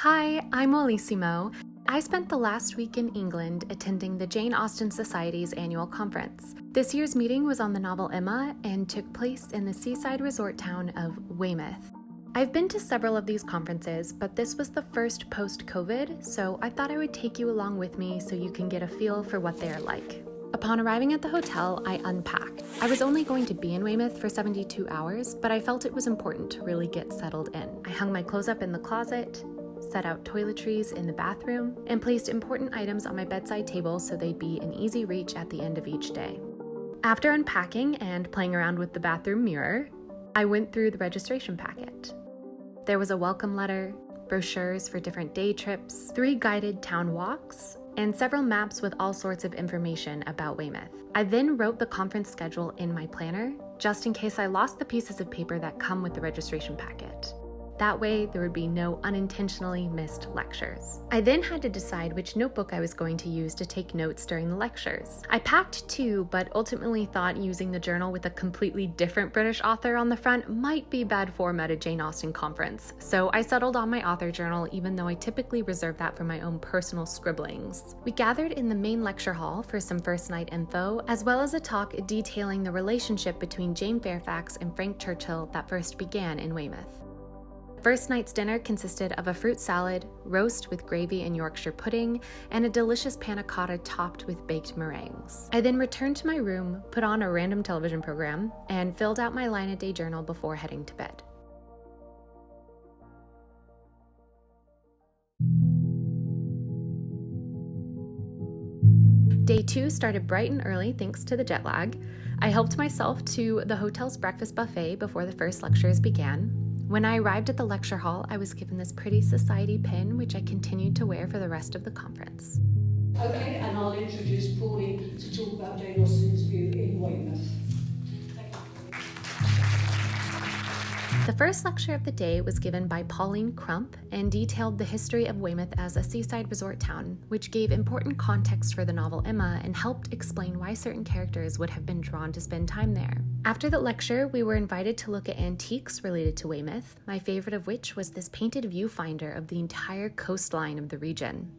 Hi, I'm Olissimo. I spent the last week in England attending the Jane Austen Society's annual conference. This year's meeting was on the novel Emma and took place in the seaside resort town of Weymouth. I've been to several of these conferences, but this was the first post-COVID, so I thought I would take you along with me so you can get a feel for what they are like. Upon arriving at the hotel, I unpacked. I was only going to be in Weymouth for 72 hours, but I felt it was important to really get settled in. I hung my clothes up in the closet, set out toiletries in the bathroom, and placed important items on my bedside table so they'd be in easy reach at the end of each day. After unpacking and playing around with the bathroom mirror, I went through the registration packet. There was a welcome letter, brochures for different day trips, 3 guided town walks, and several maps with all sorts of information about Weymouth. I then wrote the conference schedule in my planner, just in case I lost the pieces of paper that come with the registration packet. That way, there would be no unintentionally missed lectures. I then had to decide which notebook I was going to use to take notes during the lectures. I packed 2, but ultimately thought using the journal with a completely different British author on the front might be bad form at a Jane Austen conference. So I settled on my author journal, even though I typically reserve that for my own personal scribblings. We gathered in the main lecture hall for some first night info, as well as a talk detailing the relationship between Jane Fairfax and Frank Churchill that first began in Weymouth. First night's dinner consisted of a fruit salad, roast with gravy and Yorkshire pudding, and a delicious panna cotta topped with baked meringues. I then returned to my room, put on a random television program, and filled out my line-a-day journal before heading to bed. Day 2 started bright and early thanks to the jet lag. I helped myself to the hotel's breakfast buffet before the first lectures began. When I arrived at the lecture hall, I was given this pretty society pin, which I continued to wear for the rest of the conference. Okay, and I'll introduce Pauline to talk about Jane Austen's view in Weymouth. The first lecture of the day was given by Pauline Crump and detailed the history of Weymouth as a seaside resort town, which gave important context for the novel Emma and helped explain why certain characters would have been drawn to spend time there. After the lecture, we were invited to look at antiques related to Weymouth, my favorite of which was this painted viewfinder of the entire coastline of the region.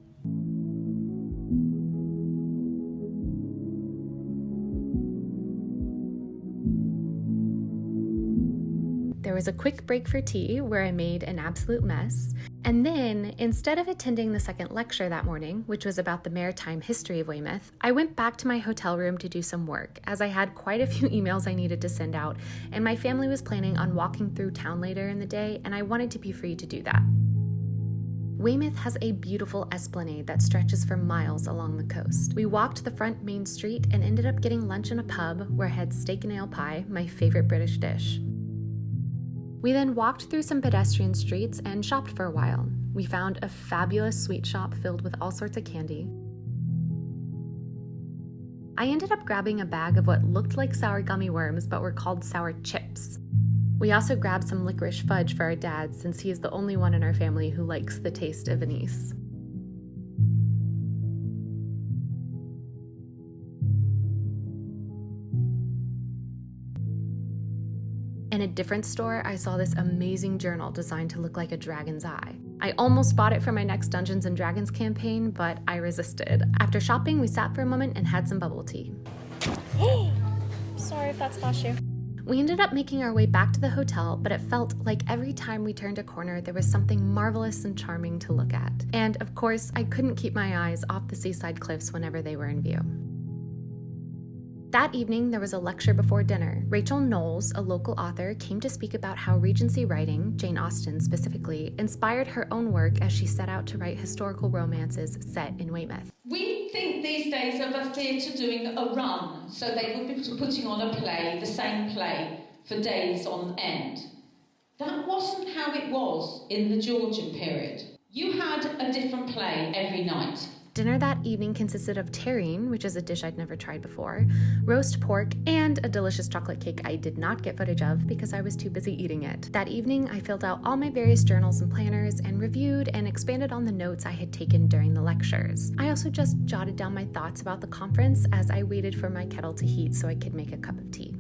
There was a quick break for tea where I made an absolute mess, and then, instead of attending the second lecture that morning, which was about the maritime history of Weymouth, I went back to my hotel room to do some work, as I had quite a few emails I needed to send out, and my family was planning on walking through town later in the day, and I wanted to be free to do that. Weymouth has a beautiful esplanade that stretches for miles along the coast. We walked the front main street and ended up getting lunch in a pub where I had steak and ale pie, my favorite British dish. We then walked through some pedestrian streets and shopped for a while. We found a fabulous sweet shop filled with all sorts of candy. I ended up grabbing a bag of what looked like sour gummy worms but were called sour chips. We also grabbed some licorice fudge for our dad since he is the only one in our family who likes the taste of anise. In a different store, I saw this amazing journal designed to look like a dragon's eye. I almost bought it for my next Dungeons & Dragons campaign, but I resisted. After shopping, we sat for a moment and had some bubble tea. Sorry if that splashed you. We ended up making our way back to the hotel, but it felt like every time we turned a corner, there was something marvelous and charming to look at. And of course, I couldn't keep my eyes off the seaside cliffs whenever they were in view. That evening, there was a lecture before dinner. Rachel Knowles, a local author, came to speak about how Regency writing, Jane Austen specifically, inspired her own work as she set out to write historical romances set in Weymouth. We think these days of a theatre doing a run, so they would be putting on a play, the same play, for days on end. That wasn't how it was in the Georgian period. You had a different play every night. Dinner that evening consisted of terrine, which is a dish I'd never tried before, roast pork, and a delicious chocolate cake I did not get footage of because I was too busy eating it. That evening, I filled out all my various journals and planners and reviewed and expanded on the notes I had taken during the lectures. I also just jotted down my thoughts about the conference as I waited for my kettle to heat so I could make a cup of tea.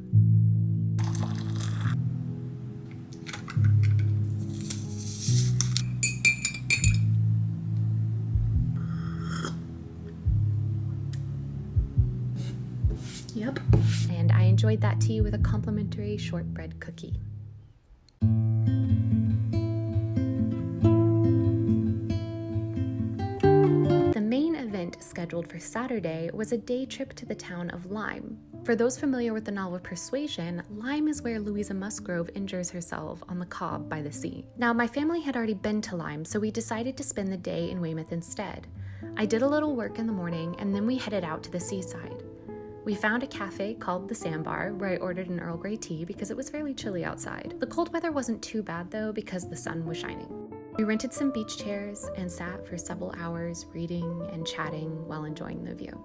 Yep. And I enjoyed that tea with a complimentary shortbread cookie. The main event scheduled for Saturday was a day trip to the town of Lyme. For those familiar with the novel Persuasion, Lyme is where Louisa Musgrove injures herself on the cob by the sea. Now, my family had already been to Lyme, so we decided to spend the day in Weymouth instead. I did a little work in the morning, and then we headed out to the seaside. We found a cafe called the Sandbar, where I ordered an Earl Grey tea because it was fairly chilly outside. The cold weather wasn't too bad though, because the sun was shining. We rented some beach chairs and sat for several hours reading and chatting while enjoying the view.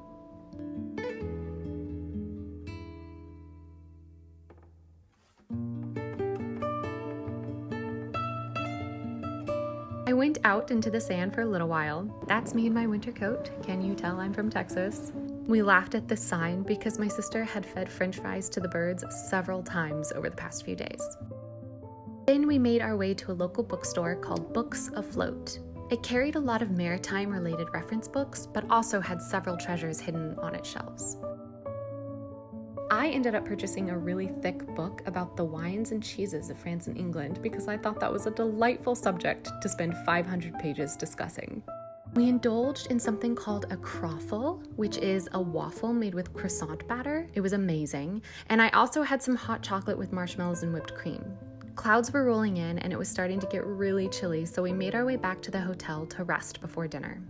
I went out into the sand for a little while. That's me in my winter coat. Can you tell I'm from Texas? We laughed at this sign because my sister had fed French fries to the birds several times over the past few days. Then we made our way to a local bookstore called Books Afloat. It carried a lot of maritime-related reference books, but also had several treasures hidden on its shelves. I ended up purchasing a really thick book about the wines and cheeses of France and England because I thought that was a delightful subject to spend 500 pages discussing. We indulged in something called a croffle, which is a waffle made with croissant batter. It was amazing. And I also had some hot chocolate with marshmallows and whipped cream. Clouds were rolling in and it was starting to get really chilly, so we made our way back to the hotel to rest before dinner.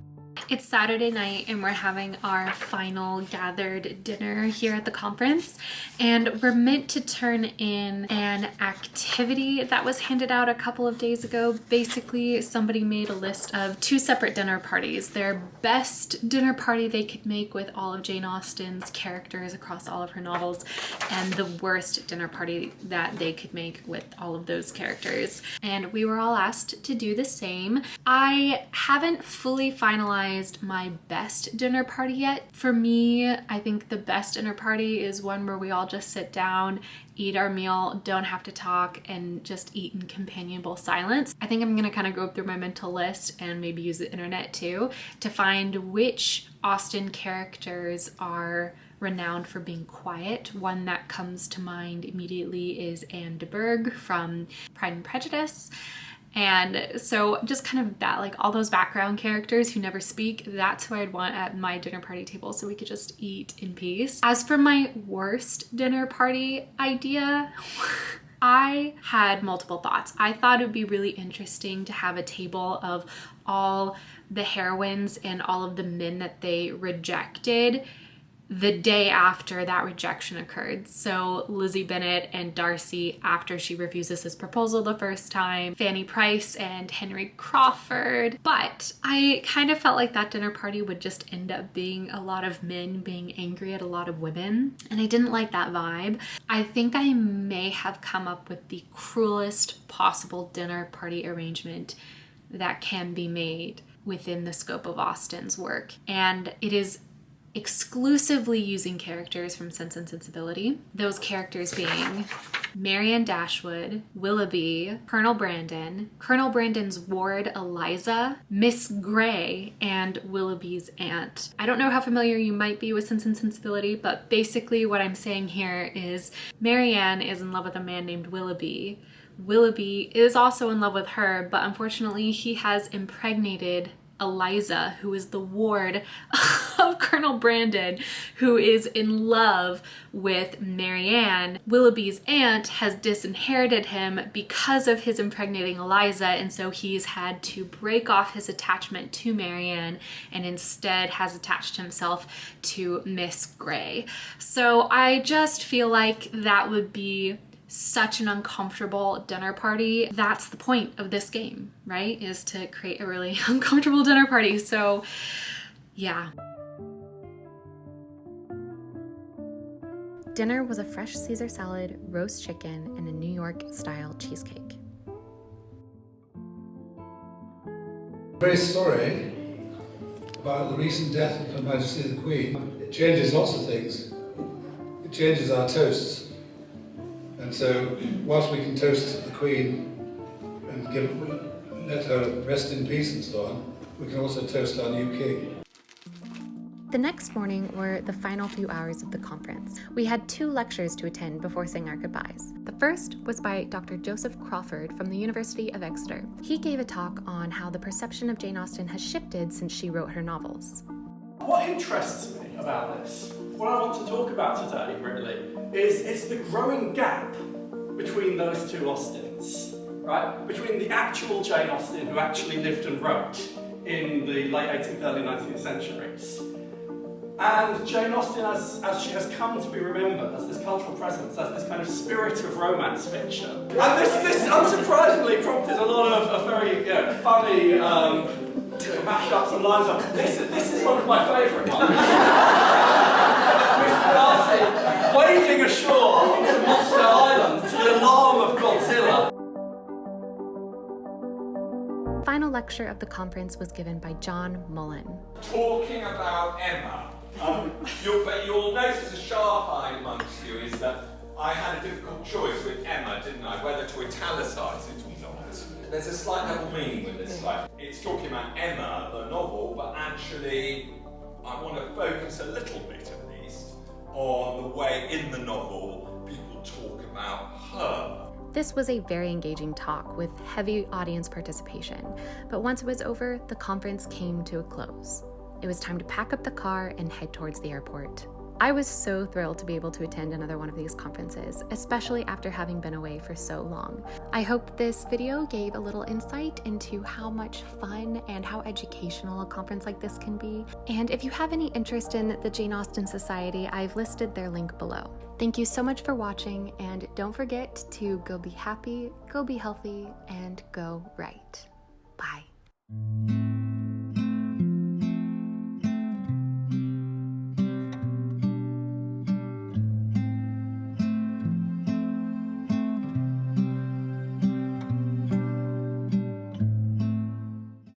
It's Saturday night and we're having our final gathered dinner here at the conference, and we're meant to turn in an activity that was handed out a couple of days ago. Basically, somebody made a list of 2 separate dinner parties. Their best dinner party they could make with all of Jane Austen's characters across all of her novels, and the worst dinner party that they could make with all of those characters. And we were all asked to do the same. I haven't fully finalized my best dinner party yet. For me, I think the best dinner party is one where we all just sit down, eat our meal, don't have to talk, and just eat in companionable silence. I think I'm gonna kind of go through my mental list and maybe use the internet too to find which Austen characters are renowned for being quiet. One that comes to mind immediately is Anne de Bourgh from Pride and Prejudice. And so just kind of that, like all those background characters who never speak, that's who I'd want at my dinner party table so we could just eat in peace. As for my worst dinner party idea, I had multiple thoughts. I thought it would be really interesting to have a table of all the heroines and all of the men that they rejected the day after that rejection occurred. So Lizzie Bennet and Darcy after she refuses his proposal the first time, Fanny Price and Henry Crawford. But I kind of felt like that dinner party would just end up being a lot of men being angry at a lot of women, and I didn't like that vibe. I think I may have come up with the cruelest possible dinner party arrangement that can be made within the scope of Austen's work, and it is exclusively using characters from Sense and Sensibility. Those characters being Marianne Dashwood, Willoughby, Colonel Brandon's ward Eliza, Miss Grey, and Willoughby's aunt. I don't know how familiar you might be with Sense and Sensibility, but basically what I'm saying here is Marianne is in love with a man named Willoughby. Willoughby is also in love with her, but unfortunately he has impregnated Eliza, who is the ward of Colonel Brandon, who is in love with Marianne. Willoughby's aunt has disinherited him because of his impregnating Eliza, and so he's had to break off his attachment to Marianne and instead has attached himself to Miss Grey. So I just feel like that would be such an uncomfortable dinner party. That's the point of this game, right? Is to create a really uncomfortable dinner party. So yeah. Dinner was a fresh Caesar salad, roast chicken, and a New York style cheesecake. Very sorry about the recent death of Her Majesty the Queen. It changes lots of things. It changes our toasts. And so, whilst we can toast the Queen and let her rest in peace and so on, we can also toast our new king. The next morning were the final few hours of the conference. We had 2 lectures to attend before saying our goodbyes. The first was by Dr. Joseph Crawford from the University of Exeter. He gave a talk on how the perception of Jane Austen has shifted since she wrote her novels. What interests me about this, what I want to talk about today really, is it's the growing gap between those 2 Austens, right? Between the actual Jane Austen who actually lived and wrote in the late 18th, early 19th centuries, and Jane Austen as she has come to be remembered, as this cultural presence, as this kind of spirit of romance fiction. And this unsurprisingly prompted a lot of very funny mashups and lines up. This is one of my favourite ones. Mr. Darcy wading ashore onto Monster Island to the alarm of Godzilla. The final lecture of the conference was given by John Mullen. Talking about Emma, you'll notice a sharp eye amongst you is that I had a difficult choice with Emma, didn't I? Whether to italicize it or not. There's a slight double meaning with this slide. It's talking about Emma, the novel, but actually I want to focus a little bit at least on the way in the novel people talk about her. This was a very engaging talk with heavy audience participation, but once it was over, the conference came to a close. It was time to pack up the car and head towards the airport. I was so thrilled to be able to attend another one of these conferences, especially after having been away for so long. I hope this video gave a little insight into how much fun and how educational a conference like this can be. And if you have any interest in the Jane Austen Society, I've listed their link below. Thank you so much for watching, and don't forget to go be happy, go be healthy, and go right. Bye.